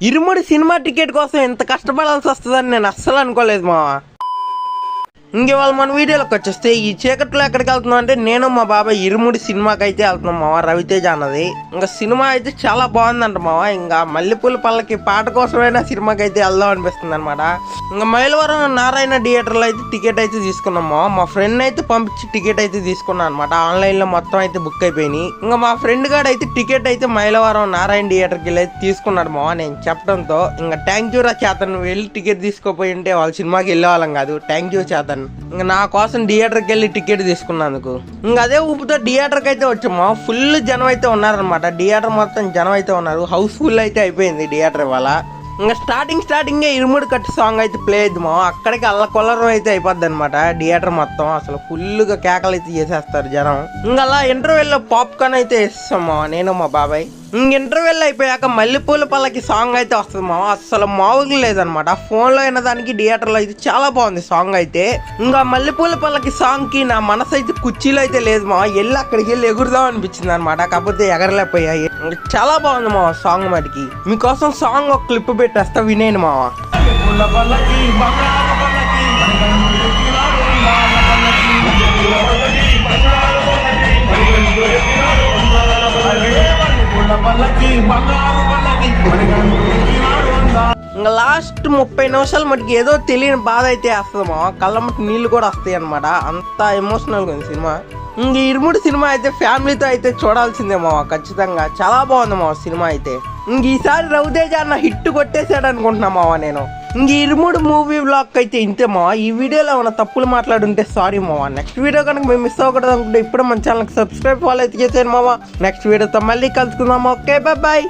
ఇరుముడి cinema ticket కోసం ఎంత కష్టపడాల్సి వస్తుందని నేను అస్సలు అనుకోలేదు మావా. ఇంకేవాళ్ళు మన వీడియోలోకి వచ్చేస్తే ఈ చీకట్లో ఎక్కడికి వెళ్తున్నాం అంటే నేను మా బాబాయ్ ఇరుముడి సినిమాకి అయితే వెళ్తున్నాం మావా, రవితేజ అన్నది. ఇంకా సినిమా అయితే చాలా బాగుందంట మావా. ఇంకా మల్లెపూల పల్లకి పాట కోసమైనా సినిమాకి అయితే వెళ్దాం అనిపిస్తుంది అనమాట. ఇంకా మైలవరం నారాయణ థియేటర్లో అయితే టికెట్ అయితే తీసుకున్నాం మావా. మా ఫ్రెండ్ అయితే పంపించి టికెట్ అయితే తీసుకున్నాను అనమాట. ఆన్లైన్లో మొత్తం అయితే బుక్ అయిపోయినాయి. ఇంకా మా ఫ్రెండ్ గారు అయితే టికెట్ అయితే మైలవరం నారాయణ థియేటర్కి వెళ్ళి అయితే తీసుకున్నాడు మావా. నేను చెప్పడంతో ఇంకా థ్యాంక్ యూ రా చేతన్, వెళ్ళి టికెట్ తీసుకోపోయి ఉంటే వాళ్ళ సినిమాకి వెళ్ళేవాళ్ళం కాదు. థ్యాంక్ యూ చేతన్, ఇంకా నా కోసం థియేటర్కి వెళ్ళి టికెట్ తీసుకున్నందుకు. ఇంకా అదే ఊపుతో థియేటర్కి అయితే వచ్చాము. ఫుల్ జనం అయితే ఉన్నారనమాట. థియేటర్ మొత్తం జనం అయితే ఉన్నారు. హౌస్ఫుల్ అయితే అయిపోయింది థియేటర్ ఇవాళ. ఇంకా స్టార్టింగే ఇరుముడి కట్టు సాంగ్ అయితే ప్లే అయిద్దాము. అక్కడికి అల్లకొల్లరం అయితే అయిపోద్ది అనమాట థియేటర్ మొత్తం. అసలు ఫుల్గా కేకలు అయితే చేసేస్తారు జనం. ఇంకా అలా ఇంటర్వెల్లో పాప్కార్న్ అయితే వేస్తాము నేను మా బాబాయ్. ఇంక ఇంటర్వెల్ అయిపోయాక మల్లెపూల పల్లకి సాంగ్ అయితే వస్తుంది మావా. అసలు మామూలుగా లేదనమాట. ఫోన్లో అయిన దానికి థియేటర్లో అయితే చాలా బాగుంది సాంగ్ అయితే. ఇంకా మల్లెపూల పల్లకి సాంగ్కి నా మనసు అయితే కుర్చీలో అయితే లేదు మావా. వెళ్ళి అక్కడికి వెళ్ళి ఎగురుదాం అనిపించింది అనమాట. కాకపోతే ఎగరలేకపోయాయి. చాలా బాగుంది మావా సాంగ్ మటుకి. మీకోసం సాంగ్ ఒక క్లిప్ పెట్టేస్తా, వినేయండి మావా. ఇంకా లాస్ట్ 30 నిమిషాలు మటుకు ఏదో తెలియని బాధ అయితే వేస్తుంది మావా. కళ్ళ మట్టి నీళ్ళు కూడా వస్తాయి అనమాట. అంత ఎమోషనల్గా ఉంది సినిమా. ఇంక ఇరుముడి సినిమా అయితే ఫ్యామిలీతో అయితే చూడాల్సిందే మావా ఖచ్చితంగా. చాలా బాగుంది మావా సినిమా అయితే. ఇంక ఈసారి రవితేజ అన్న హిట్ కొట్టేసాడు అనుకుంటున్నా మావా నేను. ఇంక ఇరుముడు మూవీ వ్లాగ్ అయితే ఇంతే మావా. ఈ వీడియోలో ఏమైనా తప్పులు మాట్లాడుంటే సారీ మావా. నెక్స్ట్ వీడియో కనుక మేము మిస్ అవ్వకూడదు అనుకుంటే ఇప్పుడు మన ఛానల్కి సబ్స్క్రైబ్ ఫాలో అయితే చేసేయండి మావా. నెక్స్ట్ వీడియోతో మళ్ళీ కలుసుకుందాం. Okay bye.